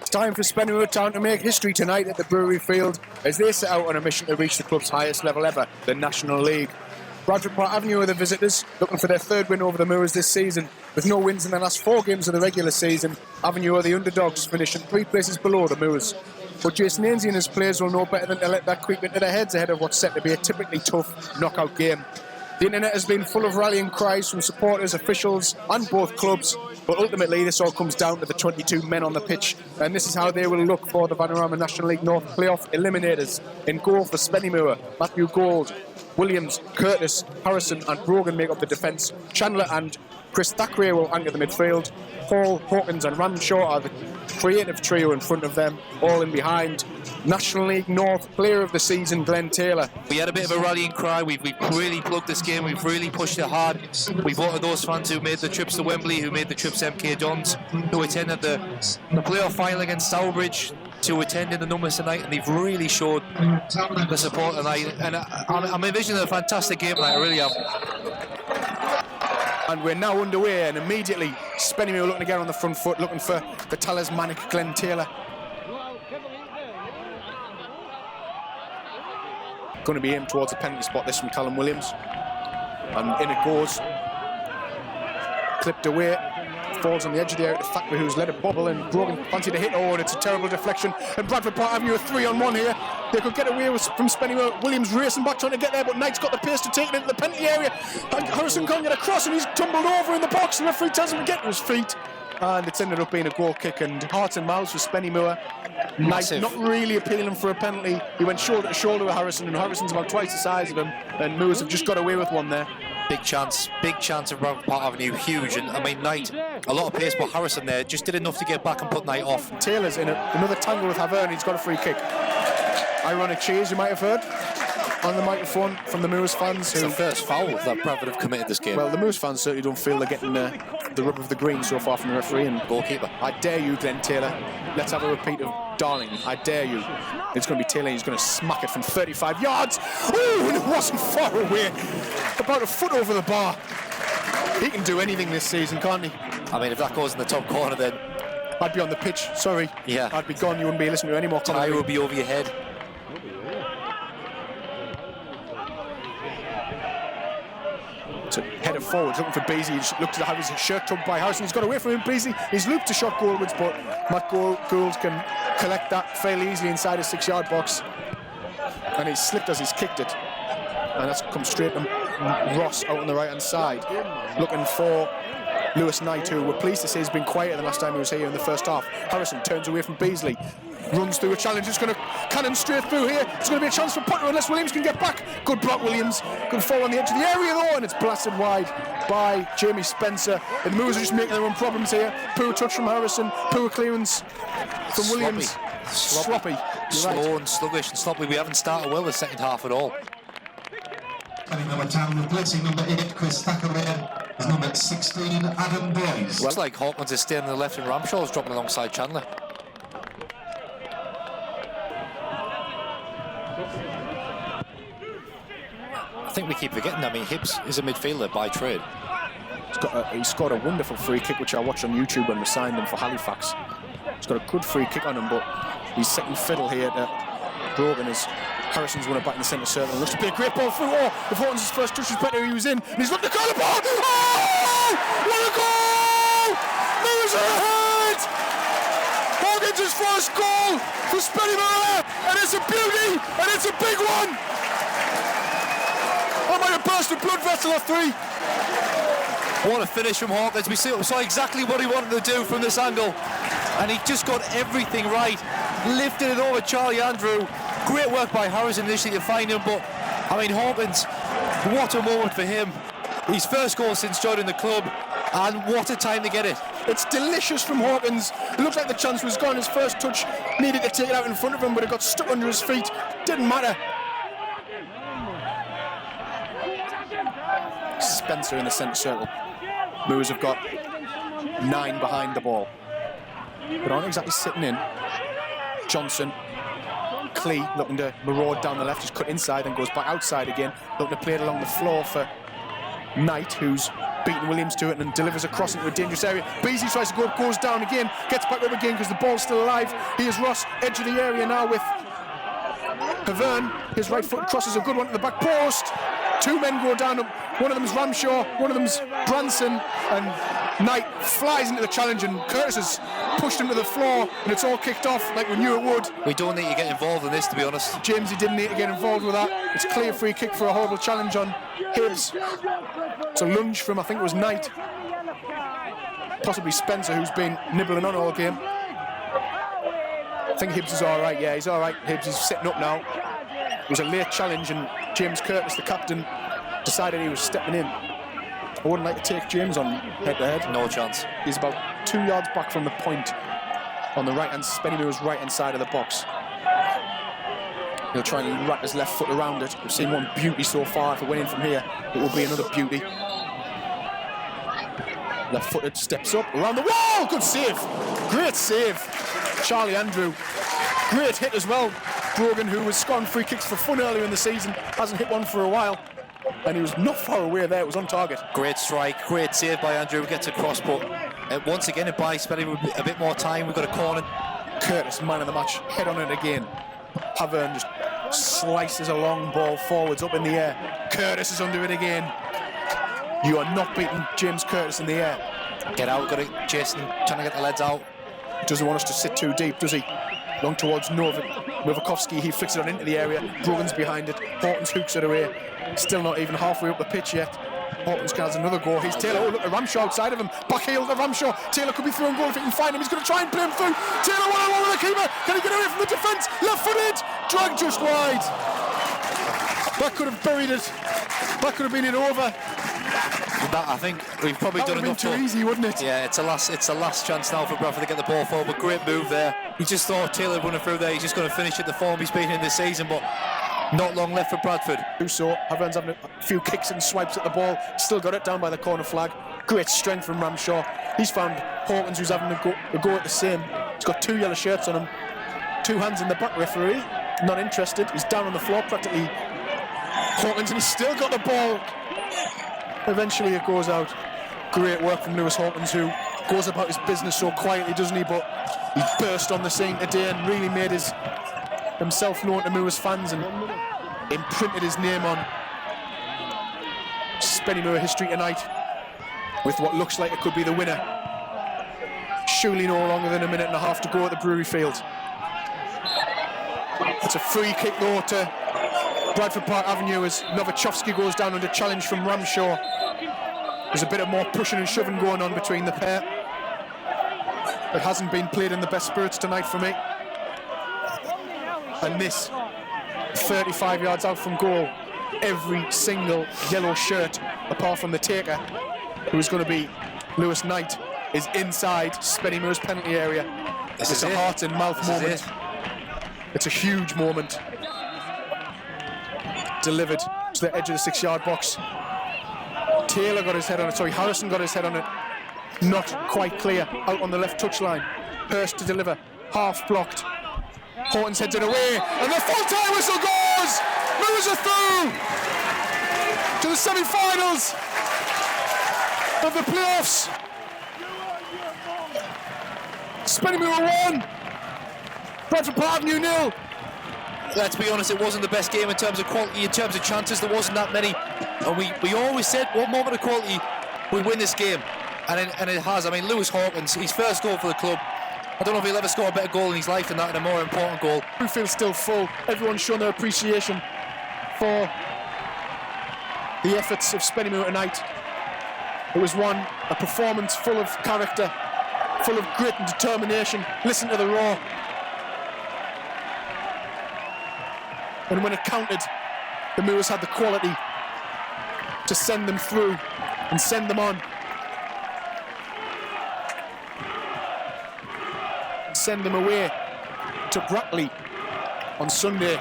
It's time for Spennymoor Town to make history tonight at the Brewery Field as they set out on a mission to reach the club's highest level ever, the National League. Bradford Park Avenue are the visitors, looking for their third win over the Moors this season. With no wins in the last 4 games of the regular season, Avenue are the underdogs, finishing 3 places below the Moors. But Jason Ainsey and his players will know better than to let that creep into their heads ahead of what's set to be a typically tough knockout game. The internet has been full of rallying cries from supporters, officials and both clubs, but ultimately this all comes down to the 22 men on the pitch, and this is how they will look for the Vanarama National League North playoff eliminators. In goal for Spennymoor, Matthew Gold, Williams, Curtis, Harrison and Brogan make up the defence. Chandler and Chris Thackeray will anchor the midfield. Paul, Hawkins and Ramshaw are the creative trio in front of them, all in behind. National League North Player of the Season, Glenn Taylor. We had a bit of a rallying cry. We've really plugged this game. We've really pushed it hard. We voted those fans who made the trips to Wembley, who made the trips to MK Dons, who attended the playoff final against Stourbridge, to attend in the numbers tonight, and they've really showed the support tonight. And I'm envisioning a fantastic game tonight, I really am. And we're now underway, and immediately Spennymoor looking to get on the front foot, looking for the talismanic Glenn Taylor. Going to be aimed towards the penalty spot, this from Callum Williams. And in it goes. Clipped away. Falls on the edge of the area to Thackeray, who's let it bobble, and Brogan fancied a hit. Oh, and it's a terrible deflection. And Bradford Park Avenue a 3-on-1 here. They could get away from Spennymoor. Williams racing back, trying to get there, but Knight's got the pace to take it into the penalty area. And Harrison can't get across, and he's tumbled over in the box. And the referee tells him to get to his feet. And it's ended up being a goal kick, and hearts and mouths for Spennymoor. Knight not really appealing for a penalty. He went shoulder to shoulder with Harrison, and Harrison's about twice the size of him. And Moors have just got away with one there. Big chance of Bradford Park Avenue, huge. And I mean, Knight, a lot of pace, but Harrison there just did enough to get back and put Knight off. Taylor's in another tangle with Havern. He's got a free kick. Ironic cheers, you might have heard on the microphone from the Moors fans. It's the first foul that Bradford have committed this game. Well, the Moors fans certainly don't feel they're getting the rub of the green so far from the referee and goalkeeper. I dare you, Glenn Taylor. Let's have a repeat of Darling. I dare you. It's going to be Taylor. He's going to smack it from 35 yards. Oh, and it wasn't far away. About a foot over the bar. He can do anything this season, can't he? I mean, if that goes in the top corner, then I'd be on the pitch. Sorry. Yeah. I'd be gone. You wouldn't be listening to any more. I will be over your head. To head it forward, looking for Beasley. He looked to have his shirt tugged by Harrison. He's got away from him, Beasley. He's looped a shot goalwards, but Matt Gould can collect that fairly easily inside his 6-yard box. And he's slipped as he's kicked it. And that's come straight to Ross out on the right-hand side. Looking for Lewis Knight, who we're pleased to say has been quieter than last time he was here in the first half. Harrison turns away from Beasley. Runs through a challenge, it's going to cannon straight through here. It's going to be a chance for Potter unless Williams can get back. Good block, Williams. Good fall on the edge of the area though, and it's blasted wide by Jamie Spencer. And the Moors are just making their own problems here. Poor touch from Harrison, poor clearance from Williams. Sloppy. Slow and sluggish and sloppy. We haven't started well the second half at all. Coming number 10, replacing number 8, Chris Thackeray, is number 16, Adam Boyes. Looks like Hawkins is staying on the left and Ramshaw's dropping alongside Chandler. I think we keep forgetting, I mean, Hibbs is a midfielder by trade. He scored a wonderful free kick, which I watched on YouTube when we signed him for Halifax. He's got a good free kick on him, but he's second fiddle here to Brogan as Harrison's won it back in the centre circle. Looks to be a great ball through. Oh, if Hawkins' first touch was better, he was in. And he's looking to call the ball. Oh! What a goal! Moors are ahead! Hawkins' first goal for Spennymoor, and it's a beauty, and it's a big one! I might have burst a blood vessel or 3. What a finish from Hawkins. We saw exactly what he wanted to do from this angle, and he just got everything right. Lifted it over Charlie Andrew. Great work by Harrison initially to find him, but I mean, Hawkins, what a moment for him. His first goal since joining the club, and what a time to get it. It's delicious from Hawkins. It looked like the chance was gone. His first touch needed to take it out in front of him, but it got stuck under his feet. Didn't matter. Spencer in the centre circle. Moors have got 9 behind the ball, but aren't exactly sitting in. Johnson, Clee looking to maraud down the left, just cut inside and goes back outside again, looking to play it along the floor for Knight, who's beating Williams to it and delivers across into a dangerous area. Beasley tries to go up, goes down again, gets back up again because the ball's still alive. Here's Ross, edge of the area now with Havern. His right foot crosses a good one to the back post. Two men go down. One of them's Ramshaw, one of them's Branson, and Knight flies into the challenge, and Curtis has pushed him to the floor, and it's all kicked off like we knew it would. We don't need to get involved in this, to be honest. Jamesy didn't need to get involved with that. It's a clear free kick for a horrible challenge on Hibbs. It's a lunge from, I think it was Knight. Possibly Spencer, who's been nibbling on all game. I think Hibbs is all right. Yeah, he's all right. Hibbs is sitting up now. It was a late challenge, and James Curtis, the captain, decided he was stepping in. I wouldn't like to take James on head-to-head. No chance. He's about 2 yards back from the point on the right-hand, Spennymoor's right-hand side of the box. He'll try and wrap his left foot around it. We've seen one beauty so far. If it went in from here, it will be another beauty. Left-footed, steps up, around the wall! Good save! Great save! Charlie Andrew. Great hit as well. Brogan, who was scoring free kicks for fun earlier in the season, hasn't hit one for a while. And he was not far away there, it was on target. Great strike, great save by Andrew, gets across, but once again it buys Spennymoor a bit more time. We've got a corner. Curtis, man of the match, head on it again. Havern just slices a long ball forwards up in the air. Curtis is under it again. You are not beating James Curtis in the air. Get out, got it. Jason trying to get the leads out. Doesn't want us to sit too deep, does he? Long towards Novakovsky, he flicks it on into the area. Brogan's behind it. Hortons hooks it away. Still not even halfway up the pitch yet. Hortons has another go. He's Taylor. Oh, look at Ramshaw outside of him. Back heel to Ramshaw. Taylor could be through and goal if he can find him. He's going to try and play him through. Taylor one-on-one with the keeper. Can he get away from the defence? Left footed. Drag just wide. That could have buried it. That could have been it over. That, I think we've probably done enough. Too easy, wouldn't it? Yeah, it's a last chance now for Bradford to get the ball forward. But great move there. He just thought Taylor running through there. He's just going to finish at the form he's been in this season, but not long left for Bradford. So Havern's having a few kicks and swipes at the ball. Still got it down by the corner flag. Great strength from Ramshaw. He's found Hawkins, who's having a go at the same. He's got 2 yellow shirts on him. 2 hands in the back, referee. Not interested. He's down on the floor practically. Hawkins, and he's still got the ball. Eventually it goes out. Great work from Lewis Hawkins, who goes about his business so quietly, doesn't he? But he burst on the scene today and really made himself known to Moors fans and imprinted his name on Spennymoor history tonight with what looks like it could be the winner. Surely no longer than a minute and a half to go at the Brewery Field. It's a free kick though to Bradford Park Avenue as Novakovsky goes down under challenge from Ramshaw. There's a bit of more pushing and shoving going on between the pair. It hasn't been played in the best spirits tonight for me. And this, 35 yards out from goal, every single yellow shirt, apart from the taker, who's going to be Lewis Knight, is inside Spennymoor's penalty area. It's a heart and mouth moment. It's a huge moment. Delivered to the edge of the 6 yard box. Taylor got his head on it, sorry, Harrison got his head on it. Not quite clear, out on the left touchline. Hurst to deliver, half blocked. Hortons heads it away, and the full-time whistle goes! Moors are through to the semi-finals of the playoffs. Spennymoor 1, Bradford Park Avenue 0. Let's be honest, it wasn't the best game in terms of quality, in terms of chances. There wasn't that many, and we always said one moment of quality, we win this game, and it has. I mean, Lewis Hawkins, his first goal for the club. I don't know if he'll ever score a better goal in his life than that, and a more important goal. Brewery Field's still full. Everyone's shown their appreciation for the efforts of Spennymoor tonight. It was a performance full of character, full of grit and determination. Listen to the roar. And when it counted, the Moors had the quality to send them through and send them on. Send them away to Brackley on Sunday.